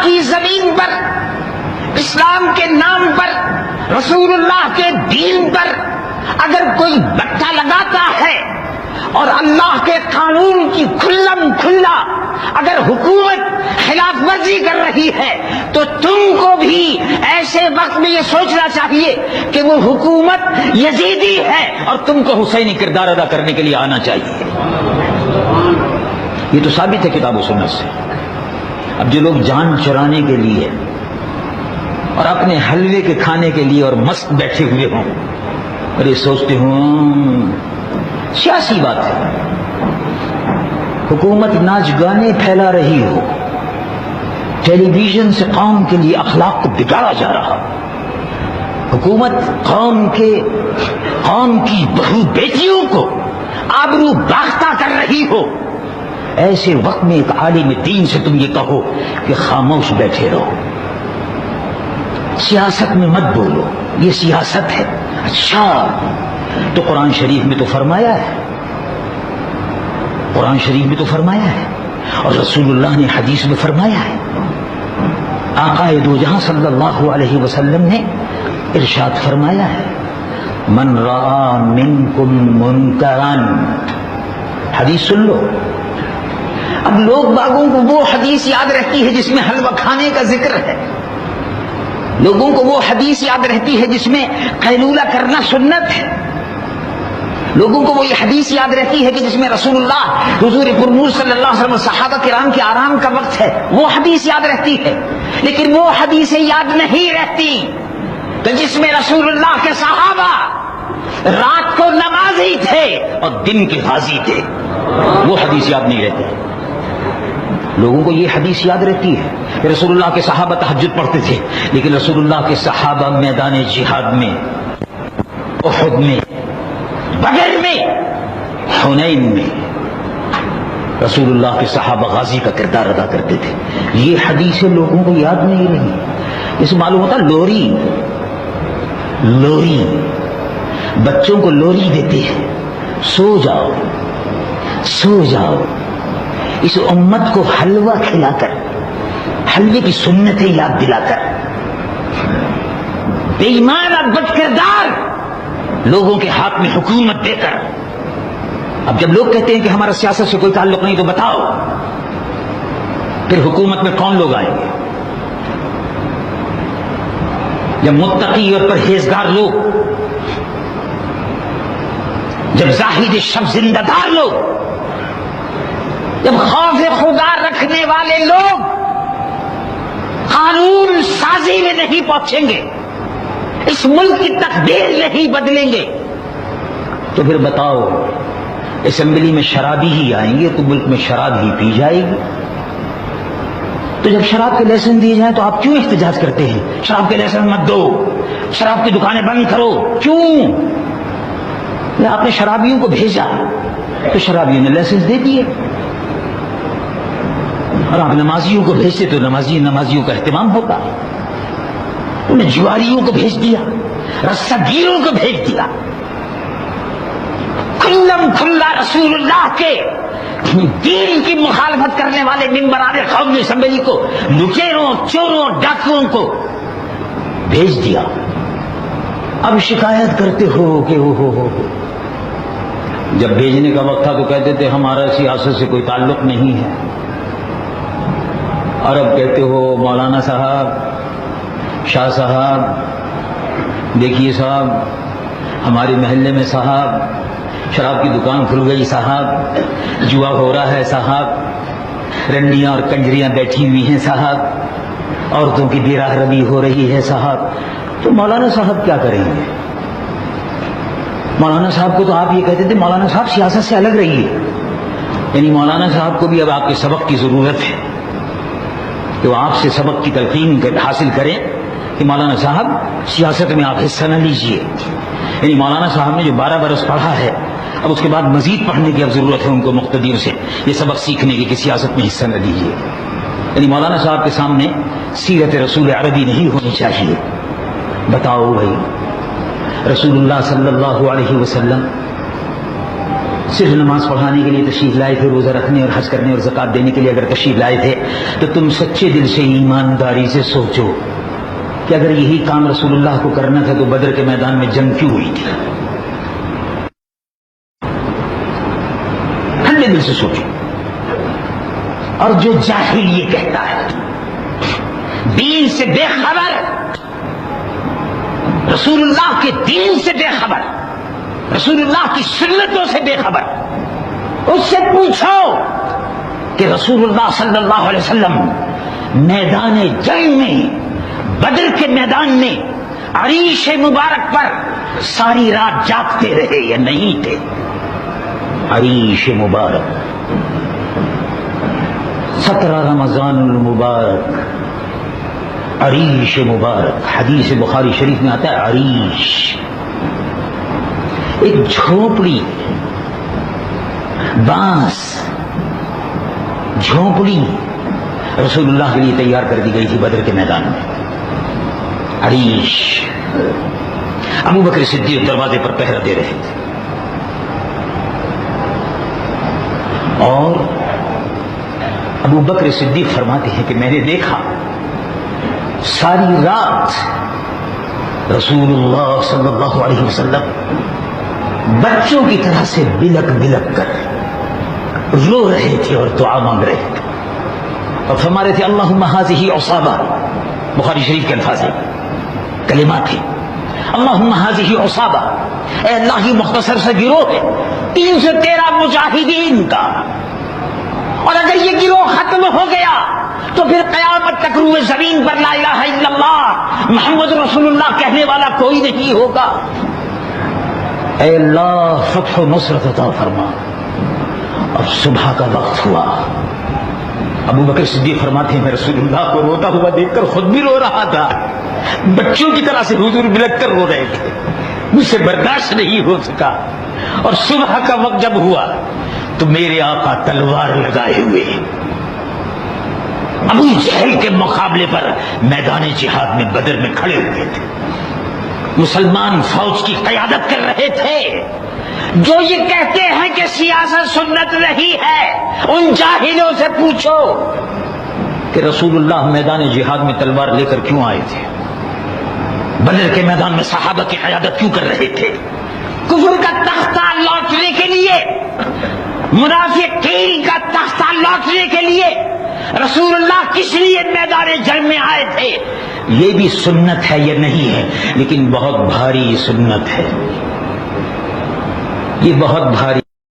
کی زمین پر اسلام کے نام پر رسول اللہ کے دین پر اگر کوئی بٹا لگاتا ہے اور اللہ کے قانون کی کھلم کھلا اگر حکومت خلاف ورزی کر رہی ہے تو تم کو بھی ایسے وقت میں یہ سوچنا چاہیے کہ وہ حکومت یزیدی ہے اور تم کو حسینی کردار ادا کرنے کے لیے آنا چاہیے. یہ تو ثابت ہے کتاب و سنت سے. اب جو لوگ جان چرانے کے لیے اور اپنے حلوے کے کھانے کے لیے اور مست بیٹھے ہوئے ہوں اور یہ سوچتے ہوں سیاسی بات ہے، حکومت ناچ گانے پھیلا رہی ہو، ٹیلی ویژن سے قوم کے لیے اخلاق کو بگاڑا جا رہا، حکومت قوم کی بہو بیٹیوں کو آبرو باختہ کر رہی ہو، ایسے وقت میں ایک عالم دین سے تم یہ کہو کہ خاموش بیٹھے رہو، سیاست میں مت بولو، یہ سیاست ہے. اچھا تو قرآن شریف میں تو فرمایا ہے، قرآن شریف میں تو فرمایا ہے اور رسول اللہ نے حدیث میں فرمایا ہے. آقا دو جہاں صلی اللہ علیہ وسلم نے ارشاد فرمایا ہے من رأى منکم منکرا، حدیث سن لو. اب لوگ باغوں کو وہ حدیث یاد رہتی ہے جس میں حلوہ کھانے کا ذکر ہے، لوگوں کو وہ حدیث یاد رہتی ہے جس میں قیلولہ کرنا سنت ہے، لوگوں کو وہ یہ حدیث یاد رہتی ہے کہ جس میں رسول اللہ حضور پرنور صلی اللہ علیہ وسلم صحابہ کرام کے آرام کا وقت ہے، وہ حدیث یاد رہتی ہے. لیکن وہ حدیثیں یاد نہیں رہتی کہ جس میں رسول اللہ کے صحابہ رات کو نمازی تھے اور دن کے غازی تھے، وہ حدیث یاد نہیں رہتی. لوگوں کو یہ حدیث یاد رہتی ہے کہ رسول اللہ کے صحابہ تہجد پڑھتے تھے، لیکن رسول اللہ کے صحابہ میدان جہاد میں، احد میں، بدر میں، حنین میں رسول اللہ کے صحابہ غازی کا کردار ادا کرتے تھے. یہ حدیثیں لوگوں کو یاد نہیں رہی. اس معلوم ہوتا لوری بچوں کو لوری دیتے ہیں، سو جاؤ سو جاؤ. اس امت کو حلوہ کھلا کر، حلوے کی سنتیں یاد دلا کر، بے ایمان اور بد کردار لوگوں کے ہاتھ میں حکومت دے کر. اب جب لوگ کہتے ہیں کہ ہمارا سیاست سے کوئی تعلق نہیں تو بتاؤ پھر حکومت میں کون لوگ آئیں گے؟ جب متقی اور پرہیزگار لوگ، جب زاہد شب زندہ دار لوگ، جب خوف خدا رکھنے والے لوگ قانون سازی میں نہیں پہنچیں گے، اس ملک کی تقدیر نہیں بدلیں گے، تو پھر بتاؤ اسمبلی میں شرابی ہی آئیں گے تو ملک میں شراب ہی پی جائے گی. تو جب شراب کے لائسنس دیے جائیں تو آپ کیوں احتجاج کرتے ہیں؟ شراب کے لائسنس مت دو، شراب کی دکانیں بند کرو. کیوں؟ آپ نے شرابیوں کو بھیجا تو شرابیوں نے لائسنس دے دیے، اور آپ نمازیوں کو بھیجتے تو نمازیوں کا اہتمام ہوتا. انہیں جواریوں کو بھیج دیا، رسہ گیروں کو بھیج دیا. کھلم کھلا رسول اللہ کے دین کی مخالفت کرنے والے ممبران قومی اسمبلی کو لٹیروں، چوروں، ڈاکوؤں کو بھیج دیا. اب شکایت کرتے ہو کہ ہو جب بھیجنے کا وقت تھا تو کہتے تھے ہمارا سیاست سے کوئی تعلق نہیں ہے، اور اب کہتے ہو مولانا صاحب، شاہ صاحب، دیکھیے صاحب ہمارے محلے میں صاحب شراب کی دکان کھل گئی صاحب، جوا ہو رہا ہے صاحب، رنڈیاں اور کنجریاں بیٹھی ہوئی ہیں صاحب، عورتوں کی بے راہرمی ہو رہی ہے صاحب. تو مولانا صاحب کیا کریں گے؟ مولانا صاحب کو تو آپ یہ کہتے تھے مولانا صاحب سیاست سے الگ رہیے، یعنی مولانا صاحب کو بھی اب آپ کے سبق کی ضرورت ہے کہ وہ آپ سے سبق کی تلقین حاصل کریں کہ مولانا صاحب سیاست میں آپ حصہ نہ لیجیے. یعنی مولانا صاحب نے جو 12 برس پڑھا ہے اب اس کے بعد مزید پڑھنے کی اب ضرورت ہے ان کو مقتدیوں سے یہ سبق سیکھنے کی کہ سیاست میں حصہ نہ لیجیے. یعنی مولانا صاحب کے سامنے سیرت رسول عربی نہیں ہونی چاہیے. بتاؤ بھائی، رسول اللہ صلی اللہ علیہ وسلم صرف نماز پڑھانے کے لیے تشریف لائے تھے، روزہ رکھنے اور حج کرنے اور زکات دینے کے لیے اگر تشریف لائے تھے تو تم سچے دل سے ایمانداری سے سوچو کہ اگر یہی کام رسول اللہ کو کرنا تھا تو بدر کے میدان میں جنگ کیوں ہوئی تھی؟ ٹھنڈے دل سے سوچو. اور جو جاہل یہ کہتا ہے دین سے بے خبر، رسول اللہ کے دین سے بے خبر، رسول اللہ کی سنتوں سے بے خبر، اس سے پوچھو کہ رسول اللہ صلی اللہ علیہ وسلم میدان جنگ میں، بدر کے میدان میں عریش مبارک پر ساری رات جاگتے رہے یا نہیں تھے؟ عریش مبارک 17 رمضان المبارک، عریش مبارک، حدیث بخاری شریف میں آتا ہے عریش، ایک جھونپڑی، بانس جھونپڑی رسول اللہ کے لیے تیار کر دی گئی تھی بدر کے میدان میں. عریش. ابو بکر صدیق دروازے پر پہرہ دے رہے تھے اور ابو بکر صدیق فرماتے ہیں کہ میں نے دیکھا ساری رات رسول اللہ صلی اللہ علیہ وسلم بچوں کی طرح سے بلک بلک کر رو رہے تھے اور دعا مانگ رہے تھے اور فرما رہے تھے اللہم ھذہ عصابہ. بخاری شریف کے الفاظ ہیں، کلمات ہیں، اللہم ھذہ عصابہ، اے اللہ ہی مختصر سے گروہ ہے 313 مجاہدین کا، اور اگر یہ گروہ ختم ہو گیا تو پھر قیامت تک روئے زمین پر لا الہ الا اللہ محمد رسول اللہ کہنے والا کوئی نہیں ہوگا. اے اللہ فتح و نصرت عطا فرما. اور صبح کا وقت ہوا. ابو بکر صدیق فرماتے ہیں میں رسول اللہ کو روتا ہوا دیکھ کر خود بھی رو رہا تھا، بچوں کی طرح سے حضور بلک کر رو رہے تھے، مجھ سے برداشت نہیں ہو سکا. اور صبح کا وقت جب ہوا تو میرے آقا تلوار لگائے ہوئے ابو جہل کے مقابلے پر میدان جہاد میں بدر میں کھڑے ہوئے تھے. مسلمان فوج کی قیادت کر رہے تھے. جو یہ کہتے ہیں کہ سیاست سنت نہیں ہے، ان جاہلوں سے پوچھو کہ رسول اللہ میدان جہاد میں تلوار لے کر کیوں آئے تھے؟ بدر کے میدان میں صحابہ کی قیادت کیوں کر رہے تھے؟ کفر کا تختہ لوٹنے کے لیے، منافقین کا تختہ لوٹنے کے لیے رسول اللہ کس لیے میدان جنگ میں آئے تھے؟ یہ بھی سنت ہے یا نہیں ہے؟ لیکن بہت بھاری سنت ہے، یہ بہت بھاری